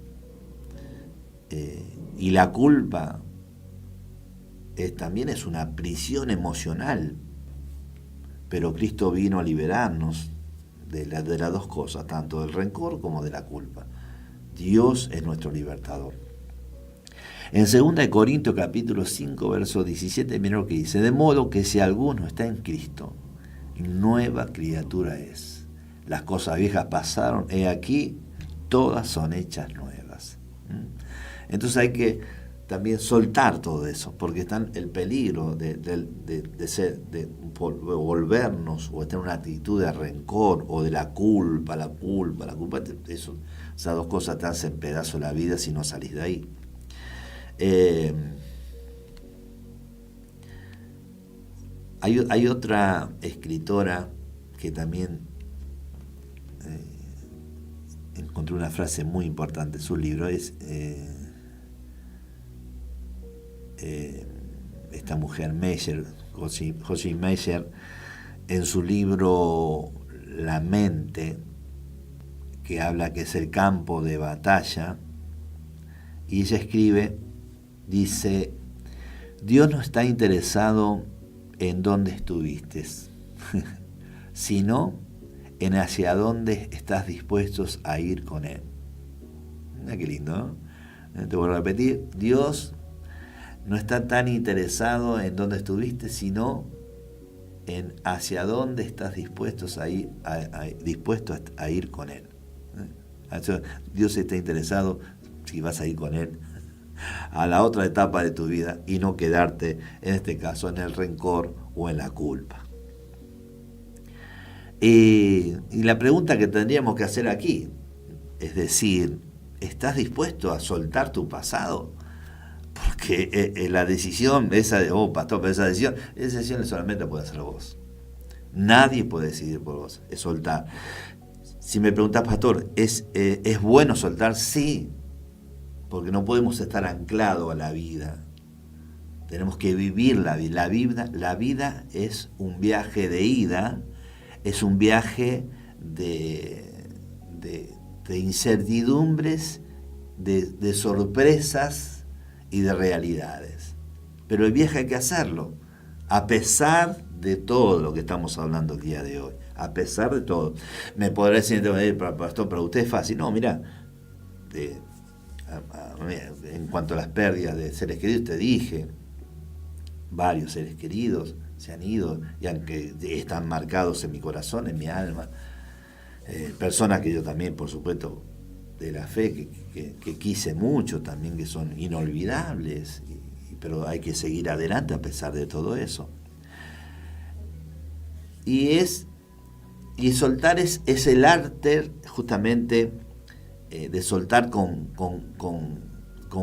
Speaker 2: Y la culpa también es una prisión emocional, pero Cristo vino a liberarnos de las dos cosas, tanto del rencor como de la culpa. Dios es nuestro libertador. En 2 Corintios capítulo 5, verso 17, mira lo que dice: de modo que si alguno está en Cristo, nueva criatura es. Las cosas viejas pasaron, he aquí, todas son hechas nuevas. Entonces hay que también soltar todo eso, porque está el peligro de volvernos o tener una actitud de rencor o de la culpa, eso, esas dos cosas te hacen pedazo la vida si no salís de ahí. Hay otra escritora que también encontré una frase muy importante en su libro, es esta mujer Meyer, Joyce Meyer, en su libro La mente, que habla que es el campo de batalla, y ella escribe, dice: Dios no está interesado en dónde estuviste, sino en hacia dónde estás dispuestos a ir con Él. Mira qué lindo, ¿no? Te vuelvo a repetir: Dios no está tan interesado en dónde estuviste, sino en hacia dónde estás dispuestos a ir, dispuesto a ir con Él. Dios está interesado si vas a ir con Él a la otra etapa de tu vida y no quedarte, en este caso, en el rencor o en la culpa. Y la pregunta que tendríamos que hacer aquí, es decir, ¿estás dispuesto a soltar tu pasado? Porque la decisión, esa de, pastor, pero esa decisión solamente puede hacer vos. Nadie puede decidir por vos, es soltar. Si me preguntás, pastor, ¿es bueno soltar? Sí, porque no podemos estar anclados a la vida. Tenemos que vivir la vida. La vida es un viaje de ida, es un viaje de incertidumbres, de sorpresas y de realidades. Pero el viaje hay que hacerlo, a pesar de todo lo que estamos hablando el día de hoy. A pesar de todo. Me podrá decir, pastor, pero usted es fácil. No, mira, en cuanto a las pérdidas de seres queridos, te dije, varios seres queridos se han ido y aunque están marcados en mi corazón, en mi alma. Personas que yo también, por supuesto, de la fe, que quise mucho también, que son inolvidables, pero hay que seguir adelante a pesar de todo eso. Y soltar es el arte justamente de soltar con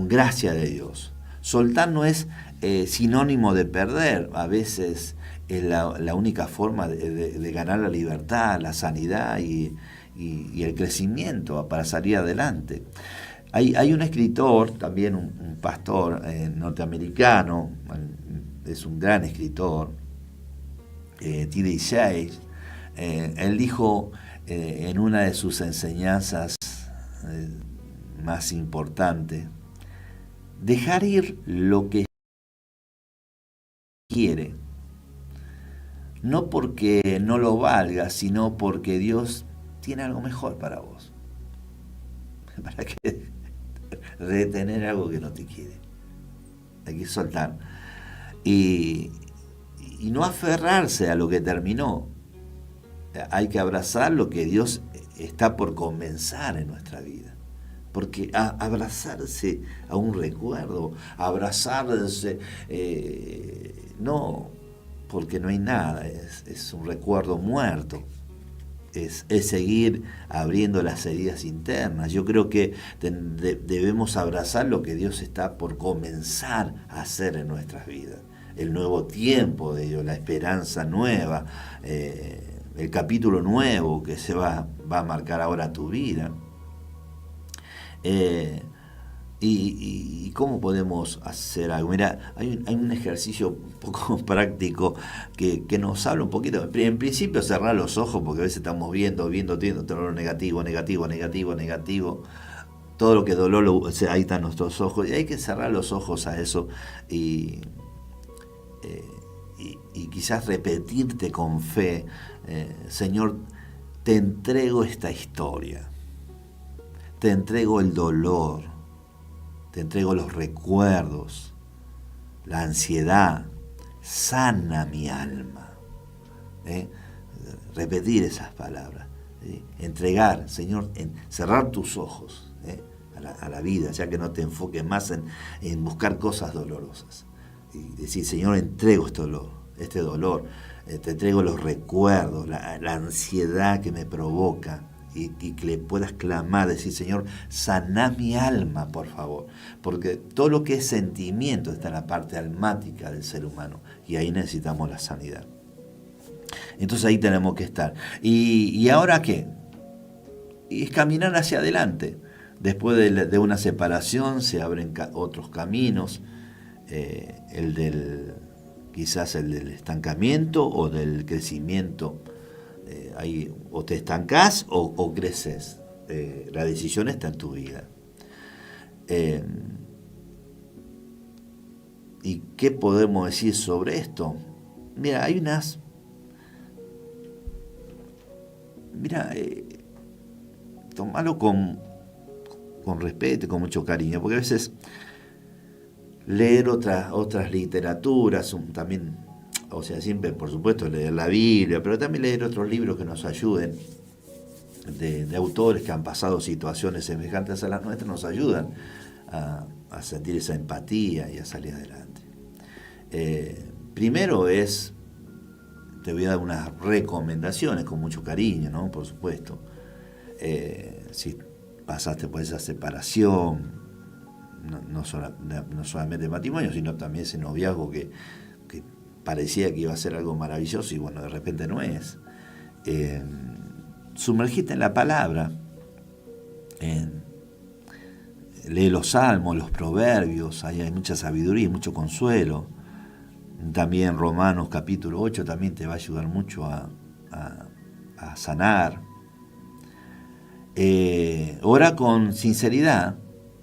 Speaker 2: gracia de Dios. Soltar no es sinónimo de perder, a veces es la única forma de ganar la libertad, la sanidad y el crecimiento para salir adelante. Hay un escritor, también un pastor norteamericano, es un gran escritor, T.D. Jakes. Él dijo en una de sus enseñanzas más importantes: dejar ir lo que quiere, no porque no lo valga, sino porque Dios tiene algo mejor para vos. ¿Para qué retener algo que no te quiere? Hay que soltar y no aferrarse a lo que terminó. Hay que abrazar lo que Dios está por comenzar en nuestra vida. Porque abrazarse a un recuerdo, abrazarse, no, porque no hay nada, es un recuerdo muerto. Es seguir abriendo las heridas internas. Yo creo que debemos abrazar lo que Dios está por comenzar a hacer en nuestras vidas. El nuevo tiempo de Dios, la esperanza nueva, el capítulo nuevo que se va a marcar ahora tu vida. ¿Y cómo podemos hacer algo? Mira, hay un ejercicio un poco práctico que nos habla un poquito. En principio, cerrar los ojos, porque a veces estamos viendo todo lo negativo. Todo lo que dolor, ahí están nuestros ojos. Y hay que cerrar los ojos a eso y quizás repetirte con fe: Señor, te entrego esta historia. Te entrego el dolor, te entrego los recuerdos, la ansiedad. Sana mi alma. Repetir esas palabras. Entregar, Señor, cerrar tus ojos a la vida, ya que no te enfoques más en buscar cosas dolorosas. Y decir: Señor, entrego este dolor, te entrego los recuerdos, la ansiedad que me provoca. Y que le puedas clamar, decir: Señor, saná mi alma, por favor. Porque todo lo que es sentimiento está en la parte almática del ser humano. Y ahí necesitamos la sanidad. Entonces ahí tenemos que estar. ¿Y ahora qué? Y es caminar hacia adelante. Después de una separación se abren otros caminos. quizás el del estancamiento o del crecimiento. Ahí o te estancás o creces. La decisión está en tu vida. ¿Y qué podemos decir sobre esto? Mira, hay unas... Mira, tomalo con respeto y con mucho cariño, porque a veces leer otras literaturas, también, o sea, siempre por supuesto leer la Biblia, pero también leer otros libros que nos ayuden, de autores que han pasado situaciones semejantes a las nuestras, nos ayudan a sentir esa empatía y a salir adelante. Primero te voy a dar unas recomendaciones con mucho cariño, ¿no? Por supuesto. Si pasaste por esa separación, no solamente de matrimonio, sino también ese noviazgo que parecía que iba a ser algo maravilloso y bueno, de repente no es. Sumergite en la palabra, lee los salmos, los proverbios, ahí hay mucha sabiduría y mucho consuelo. También Romanos capítulo 8 también te va a ayudar mucho a sanar. Ora con sinceridad,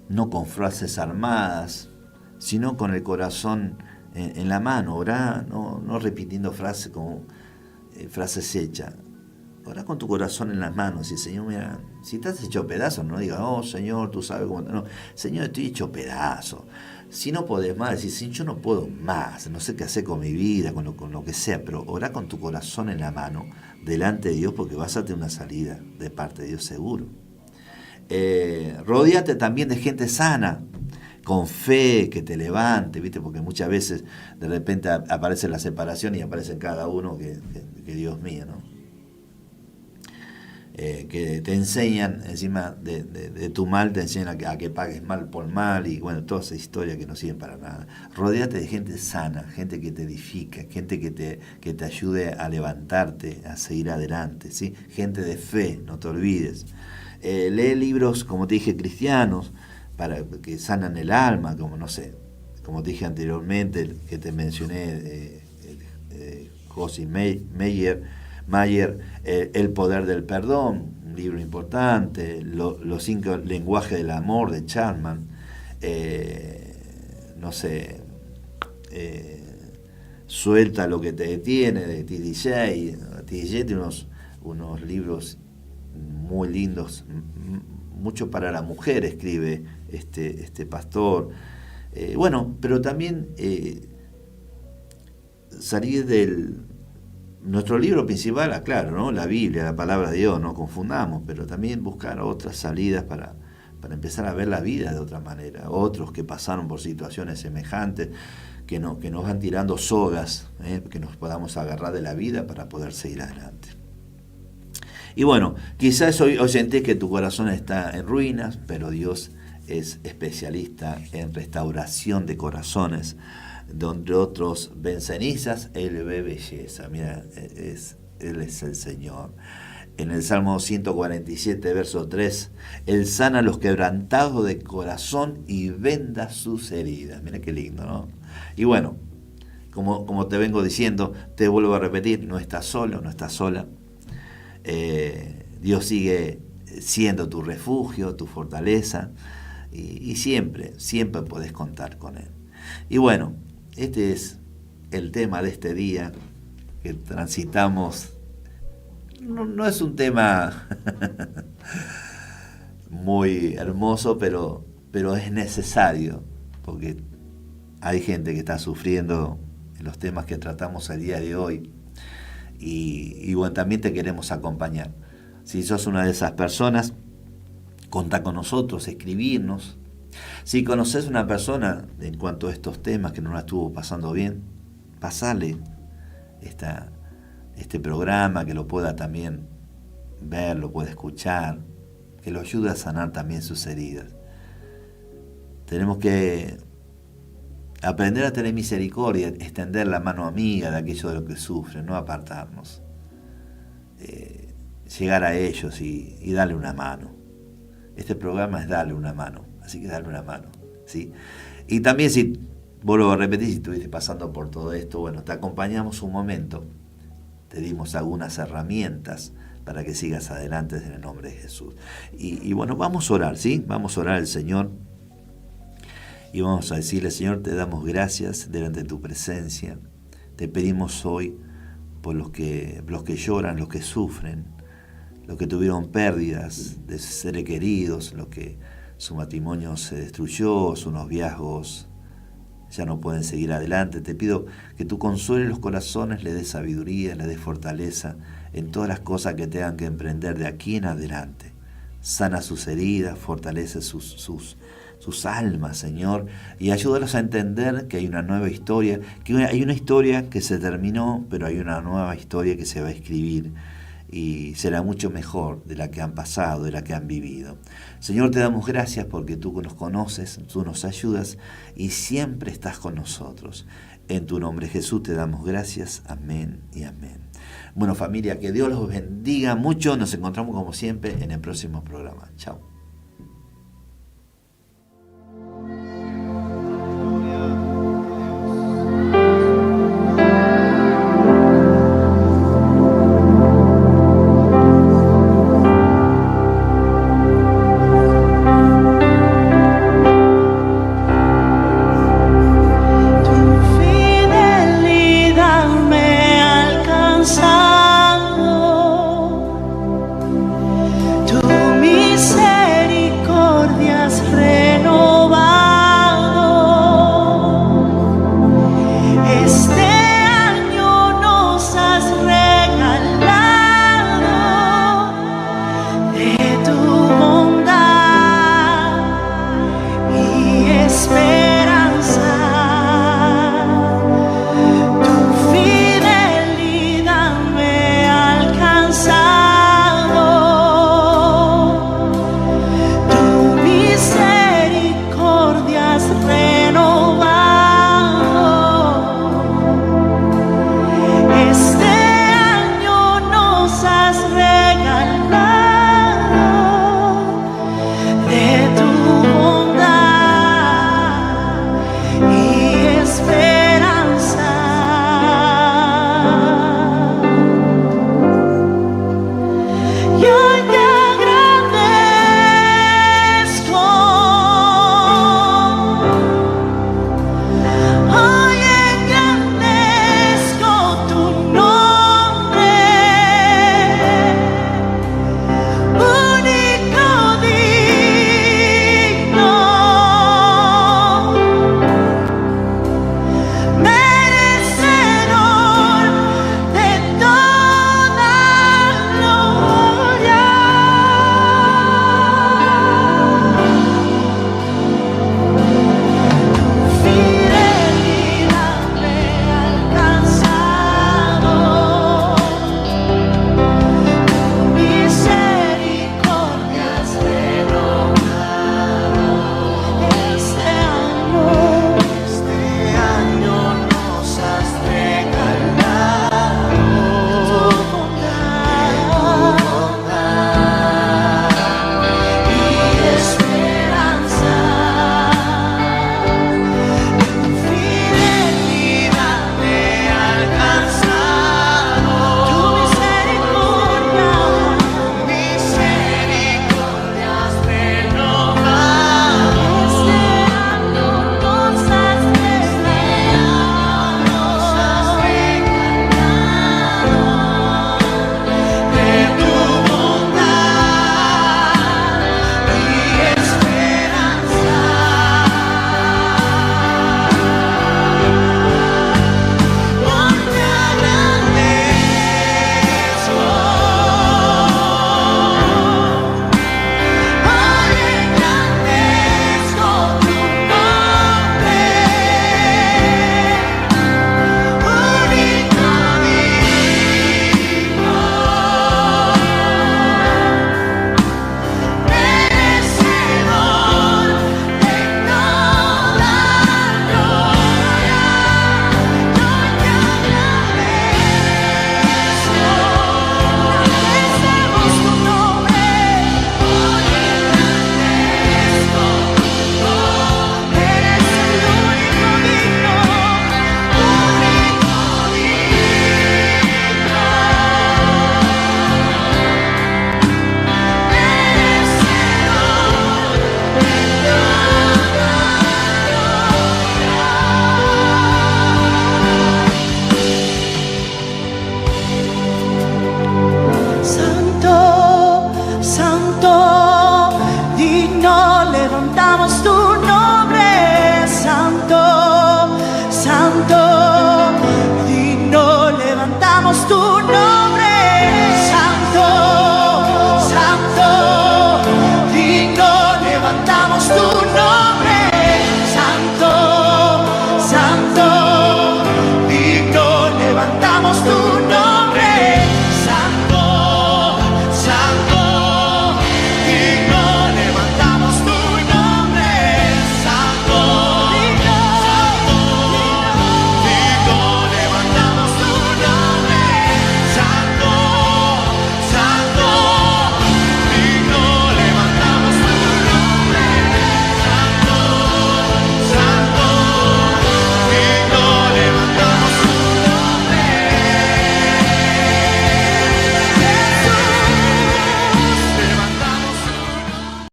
Speaker 2: no con frases armadas, sino con el corazón en la mano. Ora no repitiendo frases como frases hechas. Ora con tu corazón en las manos. Y Señor, mira, si estás hecho pedazos, no digas, oh Señor, tú sabes cómo. No, Señor, estoy hecho pedazos. Si no podés más, decir, Señor, yo no puedo más, no sé qué hacer con mi vida, con lo que sea, pero orá con tu corazón en la mano, delante de Dios, porque vas a tener una salida de parte de Dios seguro. Rodéate también de gente sana, con fe, que te levante, ¿viste? Porque muchas veces de repente aparece la separación y aparece en cada uno que Dios mío, ¿no? Que te enseñan, encima de tu mal, te enseñan a que pagues mal por mal, y bueno, toda esa historia que no sirven para nada. Rodéate de gente sana, gente que te edifica, gente que te ayude a levantarte, a seguir adelante, ¿sí? Gente de fe, no te olvides. Lee libros, como te dije, cristianos, para que sanan el alma, como no sé, como te dije anteriormente, el que te mencioné, José Mayer, El poder del perdón, un libro importante, Los 5 lenguajes del amor de Chapman, no sé, Suelta lo que te detiene de T.D. T.D. tiene unos libros muy lindos, mucho para la mujer escribe este pastor. Bueno, pero también salir del... Nuestro libro principal, claro, ¿no? La Biblia, la palabra de Dios, no confundamos, pero también buscar otras salidas para empezar a ver la vida de otra manera. Otros que pasaron por situaciones semejantes, que nos van tirando sogas, que nos podamos agarrar de la vida para poder seguir adelante. Y bueno, quizás hoy sentís que tu corazón está en ruinas, pero Dios es especialista en restauración de corazones. Donde otros ven cenizas, Él ve belleza. Mira, Él es el Señor. En el Salmo 147, verso 3, Él sana a los quebrantados de corazón y venda sus heridas. Mira qué lindo, ¿no? Y bueno, como te vengo diciendo, te vuelvo a repetir, no estás solo, no estás sola. Dios sigue siendo tu refugio, tu fortaleza, y siempre podés contar con Él. Y bueno, este es el tema de este día que transitamos. No es un tema muy hermoso, pero es necesario, porque hay gente que está sufriendo en los temas que tratamos el día de hoy. Y bueno, también te queremos acompañar. Si sos una de esas personas, contá con nosotros, escribirnos. Si conoces una persona en cuanto a estos temas que no la estuvo pasando bien, pasale este programa, que lo pueda también ver, lo pueda escuchar, que lo ayude a sanar también sus heridas. Tenemos que aprender a tener misericordia, extender la mano amiga de aquellos de los que sufren, no apartarnos. Llegar a ellos y darle una mano. Este programa es darle una mano, así que darle una mano, ¿sí? Y también si vuelvo a repetir, si estuviste pasando por todo esto, bueno, te acompañamos un momento, te dimos algunas herramientas para que sigas adelante en el nombre de Jesús. Y bueno, vamos a orar, ¿sí? Vamos a orar al Señor y vamos a decirle: Señor, te damos gracias delante de tu presencia. Te pedimos hoy por los que lloran, los que sufren, los que tuvieron pérdidas de seres queridos, los que su matrimonio se destruyó, sus noviazgos ya no pueden seguir adelante. Te pido que tú consueles los corazones, le des sabiduría, le des fortaleza en todas las cosas que tengan que emprender de aquí en adelante. Sana sus heridas, fortalece sus almas, Señor, y ayúdalos a entender que hay una nueva historia, que hay una historia que se terminó, pero hay una nueva historia que se va a escribir y será mucho mejor de la que han pasado, de la que han vivido. Señor, te damos gracias porque tú nos conoces, tú nos ayudas y siempre estás con nosotros. En tu nombre, Jesús, te damos gracias. Amén y amén. Bueno, familia, que Dios los bendiga mucho. Nos encontramos como siempre en el próximo programa. Chao.